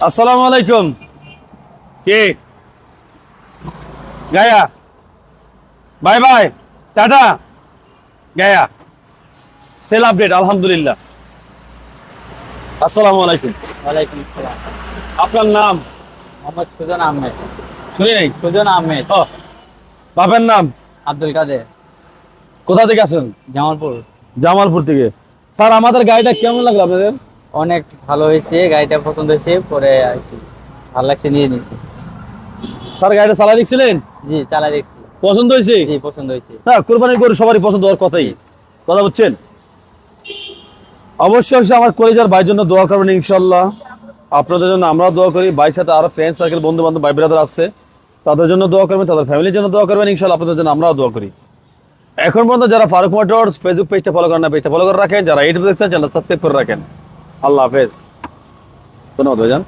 আসসালামু আলাইকুম। কে? গায়া। Bye bye, tata. গায়া। সেল আপডেট, আলহামদুলিল্লাহ। আসসালামু আলাইকুম। ওয়ালাইকুম আসসালাম। আপনার নাম? মোহাম্মদ সুজন আহমেদ। শুনি নাই। সুজন আহমেদ। ও, বাপের নাম? আব্দুল কাদের। কোথা থেকে আছেন? জামালপুর। জামালপুর থেকে। স্যার, আমাদের গাড়িটা কেমন লাগলো আপনাদের? অনেক ভালো হয়েছে, গাড়িটা পছন্দ হয়েছে, পরে আর কি ভালো লাগছে, নিয়ে নিয়েছি। স্যার, গাড়িটা চালাই দেখছিলেন? জি, চালাই দেখছি। পছন্দ হয়েছে? জি, পছন্দ হয়েছে। না, কুরবানির গরু সবারই পছন্দ হওয়ার কথাই। কথা বুঝছেন? অবশ্যই আমার কলেজের ভাইয়ের জন্য দোয়া করবেন ইনশাল্লাহ। আপনাদের জন্য আমরা দোয়া করি। ভাইয়ের সাথে আরো ফ্রেন্ড সার্কেল, বন্ধু বান্ধব, ভাই ব্রাদার আছে, তাদের জন্য দোয়া করবেন, তাদের ফ্যামিলির জন্য দোয়া করবেন ইনশাল্লাহ। আপনাদের জন্য আমরাও দোয়া করি। এখন পর্যন্ত যারা ফারুক মোটরস ফেসবুক পেজটা ফলো করেন না, পেজটা ফলো করে রাখেন। যারা ইউটিউব দেখছেন, চ্যানেল সাবস্ক্রাইব করে রাখেন। আল্লাহ হাফেজ। ধন্যবাদ ভাইজান।